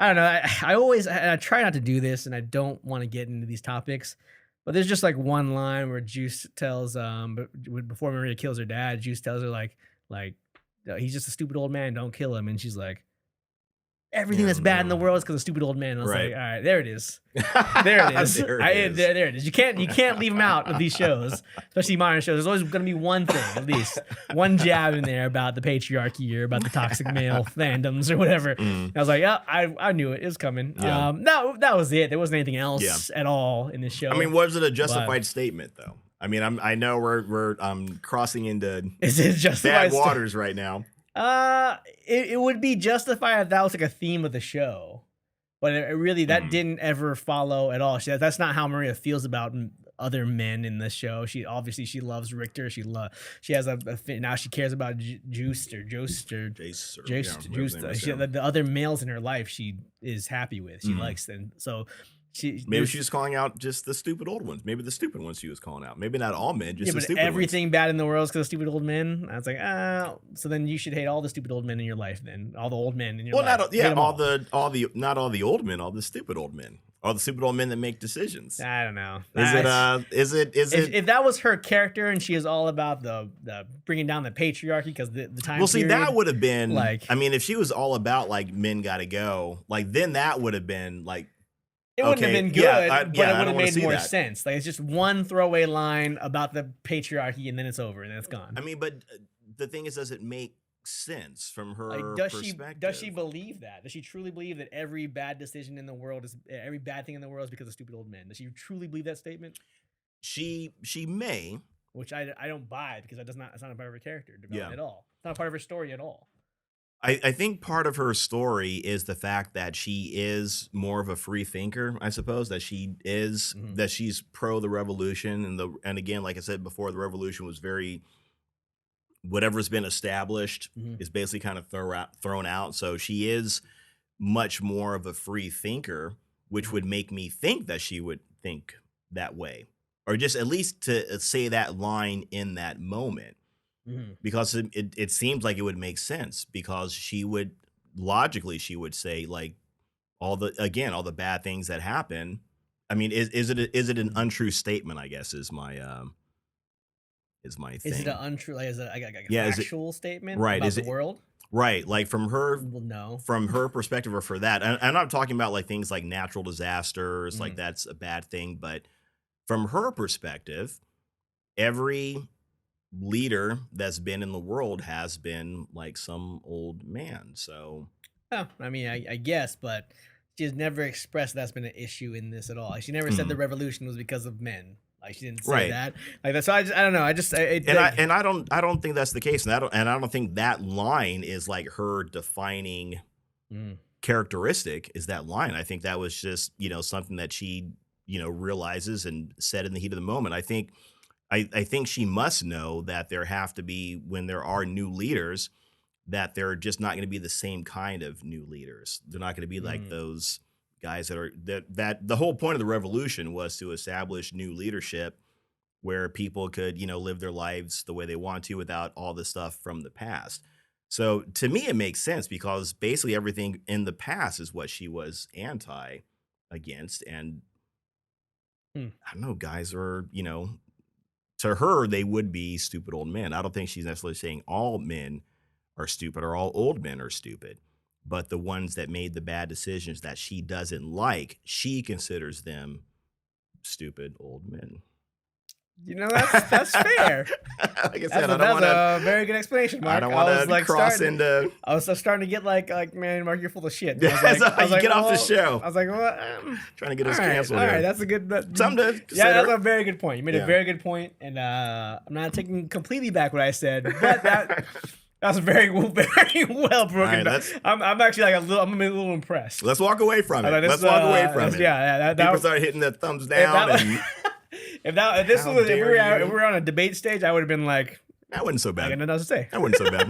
I don't know. I try not to do this, and I don't want to get into these topics. But there's just like one line where Juice tells before Maria kills her dad, Juice tells her like he's just a stupid old man, don't kill him, and she's like, everything that's bad in the world is because of stupid old man. And I was like, all right, there it is. There it is. There it is. You can't leave them out of these shows, especially modern shows. There's always going to be one thing, at least one jab in there about the patriarchy or about the toxic male fandoms or whatever. I was like, yeah, I knew it. It was coming. Yeah. That was it. There wasn't anything else at all in this show. I mean, was it a justified statement though? I mean, I know we're crossing into bad waters right now. It would be justified if that was like a theme of the show, but it really that didn't ever follow at all. That's not how Maria feels about other men in the show. She loves Richter. She has now she cares about Juice. The other males in her life she is happy with. She likes them. So. Maybe she's calling out just the stupid old ones. Maybe the stupid ones she was calling out. Maybe not all men, just the stupid everything ones. Bad in the world is because of stupid old men. I was like, so then you should hate all the stupid old men in your life. Then all the old men in your life. Not all the old men, all the stupid old men, all the stupid old men that make decisions. I don't know. Is it? If that was her character and she is all about the bringing down the patriarchy because the time. Well, see, that would have been like. I mean, if she was all about like men got to go, like then that would have been like. It wouldn't have been good, but it would have made more sense. Like it's just one throwaway line about the patriarchy, and then it's over, and then it's gone. I mean, but the thing is, does it make sense from her perspective? Does she believe that? Does she truly believe that every bad decision in the world every bad thing in the world is because of stupid old men? Does she truly believe that statement? She may, which I don't buy because it's not a part of her character development at all. It's not a part of her story at all. I think part of her story is the fact that she is more of a free thinker, I suppose, that she is that she's pro the revolution and again, like I said before, the revolution was very whatever's been established is basically kind of thrown out. So she is much more of a free thinker, which would make me think that she would think that way, or just at least to say that line in that moment. Because it seems like it would make sense because she would say like all the bad things that happen. I mean, is it an untrue statement? I guess is my thing. Is it an untrue? Like, is it a factual statement about the world? Right, like from her from her perspective, or for that, and I'm not talking about like things like natural disasters, like that's a bad thing, but from her perspective, every leader that's been in the world has been like some old man. So I mean, I guess, but she has never expressed that's been an issue in this at all. She never said the revolution was because of men. Like she didn't say that. Like that's. So I don't know. I don't think that's the case, and I don't think that line is like her defining characteristic. Is that line? I think that was just something that she realizes and said in the heat of the moment. I think she must know that there have to be, when there are new leaders, that they're just not going to be the same kind of new leaders. They're not going to be like those guys that the whole point of the revolution was to establish new leadership where people could, live their lives the way they want to without all the stuff from the past. So to me, it makes sense because basically everything in the past is what she was against. And I don't know, guys are, to her, they would be stupid old men. I don't think she's necessarily saying all men are stupid or all old men are stupid, but the ones that made the bad decisions that she doesn't like, she considers them stupid old men. That's fair. Like I said, that's a very good explanation, Mark. I don't want to cross into. I was starting to get like, man, Mark, you're full of shit. I was like, get off the show. I was like, well, trying to get us canceled. All right, that's a good. Something to consider. Yeah, that's a very good point. You made a very good point, and I'm not taking completely back what I said, but that was very well broken down. I'm actually like I'm a little impressed. Let's walk away from it. Let's walk away from it. Yeah, people start hitting the thumbs down. If we were on a debate stage, I would have been like, that wasn't so bad. I got nothing else to say. That wasn't so bad.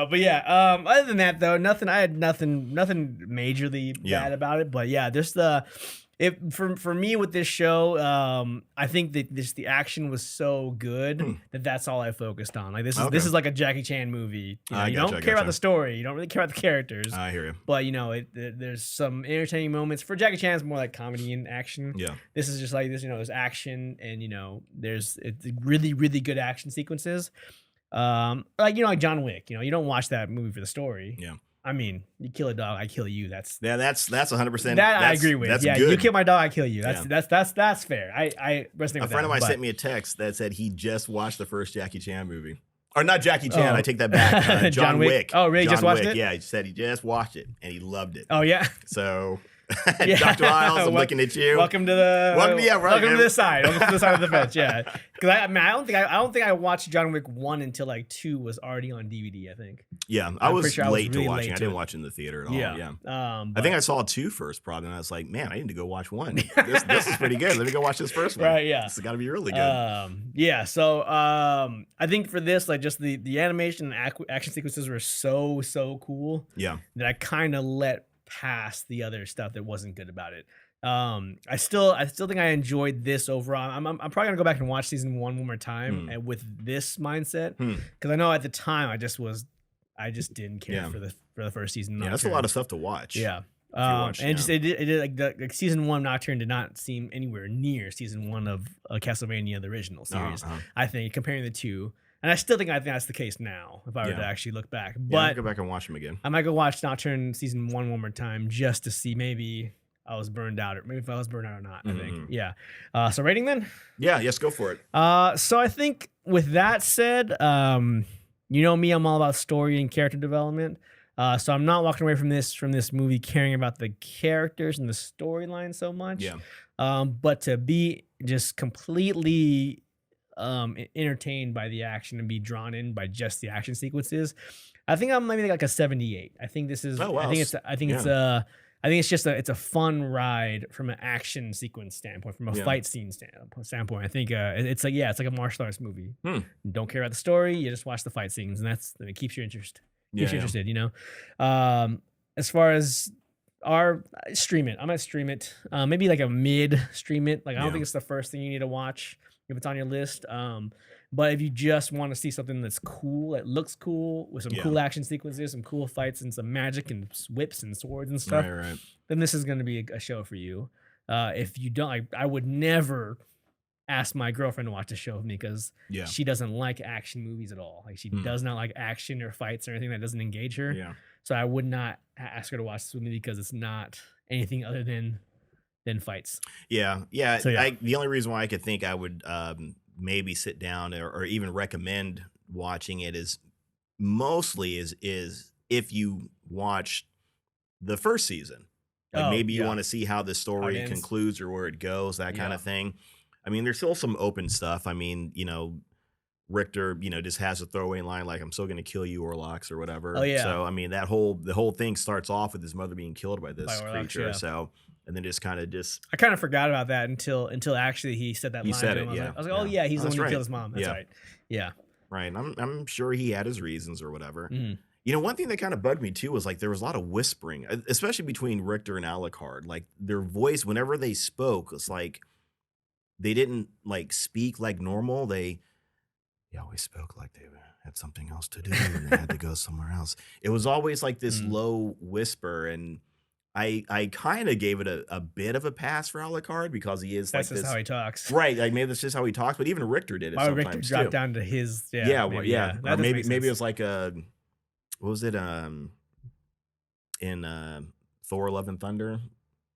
But yeah, other than that though, I had nothing majorly bad about it. But yeah, just For me with this show, I think that the action was so good that that's all I focused on. Like this is like a Jackie Chan movie. You know, you don't care about the story, you don't really care about the characters. I hear you. But you know, there's some entertaining moments. For Jackie Chan, it's more like comedy and action. Yeah. This is just like this. You know, there's action and you know, it's really really good action sequences. Like you know, like John Wick. You know, you don't watch that movie for the story. Yeah. I mean, you kill a dog, I kill you. That's 100%. That I agree with. That's yeah, good. You kill my dog, I kill you. That's fair. I resonate with a friend of mine sent me a text that said he just watched the first Jackie Chan movie. Or not Jackie Chan, I take that back. John Wick. Oh, really? John just watched Wick. it? Yeah, he said he just watched it and he loved it. Oh yeah. So Dr. Isles, I'm looking at you. Welcome to the side. Welcome to the side of the fence. Yeah, because I don't think I watched John Wick 1 until like 2 was already on DVD. I think. Yeah, I was late to watching. I didn't watch it in the theater at all. Yeah. I think I saw 2 first, probably, and I was like, man, I need to go watch 1. This is pretty good. Let me go watch this first one. Right. Yeah. This has got to be really good. Yeah. So I think for this, like, just the animation and action sequences were so cool. Yeah. That I kind of let past the other stuff that wasn't good about it. I still think I enjoyed this overall. I'm probably gonna go back and watch season 1 more time and with this mindset because I know at the time I just didn't care for the first season. Yeah, that's a lot of stuff to watch. Yeah. It did like season 1 Nocturne did not seem anywhere near season 1 of Castlevania the original series. I think comparing the two. And I think that's the case now, if I were to actually look back. But I'll go back and watch them again. I might go watch Nocturne season 1 more time just to see maybe I was burned out, or maybe if I was burned out or not. I think. Yeah. So rating then? Yeah. Yes. Go for it. So I think with that said, you know me, I'm all about story and character development. So I'm not walking away from this movie caring about the characters and the storyline so much. Yeah. But to be just completely entertained by the action and be drawn in by just the action sequences, I think I'm maybe like a 78. I think this is. Oh, wow. I think it's just a fun ride from an action sequence standpoint, from a fight scene standpoint. I think it's like a martial arts movie. You don't care about the story, you just watch the fight scenes, and it keeps you interested. Interested, you know. As far as our stream it, I might stream it. Maybe like a mid stream it. Like I don't think it's the first thing you need to watch if it's on your list. But if you just want to see something that's cool, that looks cool, with some cool action sequences, some cool fights, and some magic and whips and swords and stuff, then this is going to be a show for you. If you don't, I would never ask my girlfriend to watch the show with me because she doesn't like action movies at all. Like she does not like action or fights or anything that doesn't engage her. Yeah. So I would not ask her to watch this with me because it's not anything other than fights. Yeah. So, the only reason why I could think I would maybe sit down or even recommend watching it is mostly is if you watch the first season. Like maybe you want to see how the story concludes or where it goes, that kind of thing. I mean, there's still some open stuff. I mean, you know, Richter, you know, just has a throwaway line like, I'm still going to kill you, Orlox, or whatever. Oh, yeah. So, I mean, the whole thing starts off with his mother being killed by this creature. So, and then just kind of I kind of forgot about that until actually he said that line. He said it, yeah. I was like, oh, yeah, he's the one who killed his mom. That's right. Yeah. Right. And I'm sure he had his reasons or whatever. You know, one thing that kind of bugged me too was like there was a lot of whispering, especially between Richter and Alucard. Like their voice, whenever they spoke, was like they didn't like speak like normal. They always spoke like they had something else to do and they had to go somewhere else. It was always like this low whisper, and I kind of gave it a bit of a pass for Alucard because he is that's like just how he talks, right? Like maybe that's just how he talks. But even Richter did it sometimes Richter dropped down to his maybe it was like a. What was it? In Thor: Love and Thunder?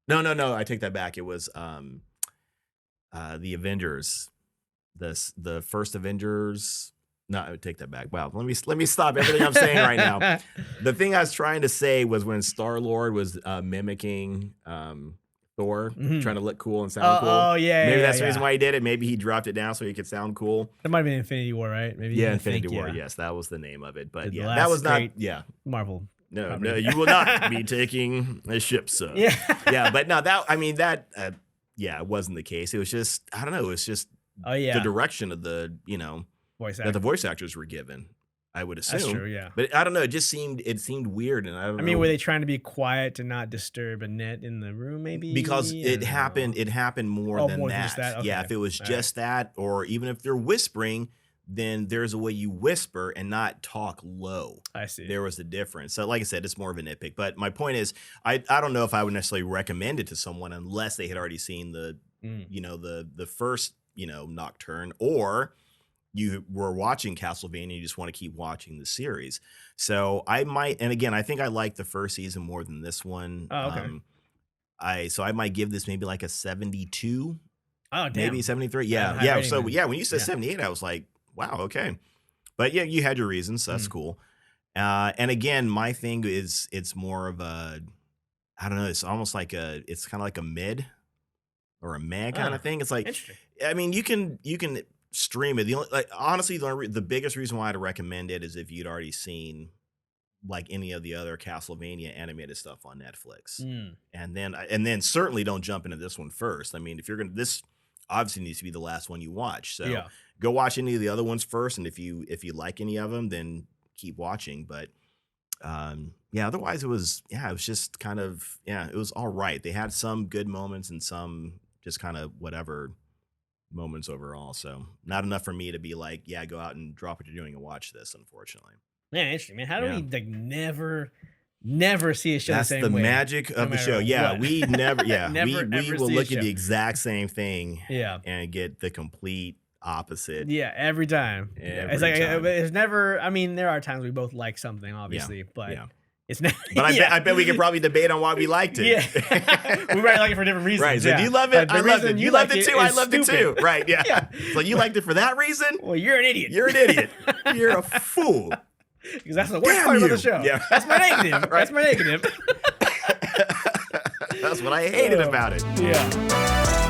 No. I take that back. It was the Avengers, the first Avengers. No, I would take that back. Wow, let me stop everything I'm saying right now. The thing I was trying to say was when Star-Lord was mimicking Thor, trying to look cool and sound cool. Oh yeah, maybe that's the reason why he did it. Maybe he dropped it down so he could sound cool. That might have been Infinity War, right? Maybe. Infinity War. Yes, that was the name of it. But that was not. Yeah, Marvel. No, you will not be taking a ship, sir. But no, it wasn't the case. It was just, I don't know. It was just the direction of the, that the voice actors were given. I would That's assume. true, yeah. But I don't know, it seemed weird, and I don't I mean, were know they trying to be quiet to not disturb Annette in the room because maybe? I it don't happened know. it happened more Oh, than more than just that. that? Yeah, Okay. if it was Alright. just that, or even if they're whispering, then there's a way you whisper and not talk low. I see. There was a difference. So like I said, it's more of a nitpick. But my point is, I don't know if I would necessarily recommend it to someone unless they had already seen the, Mm. the first, Nocturne, or you were watching Castlevania, you just want to keep watching the series. So I might, and again, I think I like the first season more than this one. Oh, okay. I might give this maybe like a 72, Oh, maybe damn. 73. I have Yeah, a high yeah. rating So then. yeah, when you said Yeah. 78, I was like, wow, okay. But yeah, you had your reasons. So that's Mm. cool. And again, my thing is it's more of a, I don't know, it's almost like it's kind of like a mid or a meh kind of Ah, thing. It's like, interesting. I mean, you can stream it. The only, like, honestly, the biggest reason why I'd recommend it is if you'd already seen like any of the other Castlevania animated stuff on Netflix. Mm. And then certainly don't jump into this one first. I mean, if you're gonna, this obviously needs to be the last one you watch. So Yeah. go watch any of the other ones first, and if you like any of them, then keep watching. But yeah, otherwise it was just kind of, yeah, it was all right. They had some good moments and some just kind of whatever moments overall. So not enough for me to be like, yeah, go out and drop what you're doing and watch this, unfortunately. Man, interesting, man. How do Yeah. we like never see a show the That's same the way? magic No of the show. matter Yeah, what. we never, yeah, Never, we ever will see a look at show. the exact same thing Yeah. and get the complete opposite Yeah, every time. Yeah, it's every like time. it's never. I mean, there are times we both like something, obviously, but Yeah. it's not. But yeah. I bet we could probably debate on why we liked it. Yeah, we might like it for different reasons. Right. So yeah. do you love But it? the I loved reason it. You loved like it too. I is loved it too. stupid. Right. Yeah. Yeah. So you liked it for that reason? Well, you're an idiot. You're an idiot. You're a fool. Because that's the worst Damn part about you. the show. Yeah. That's my negative. Right. That's my negative. That's what I hated about it. Yeah.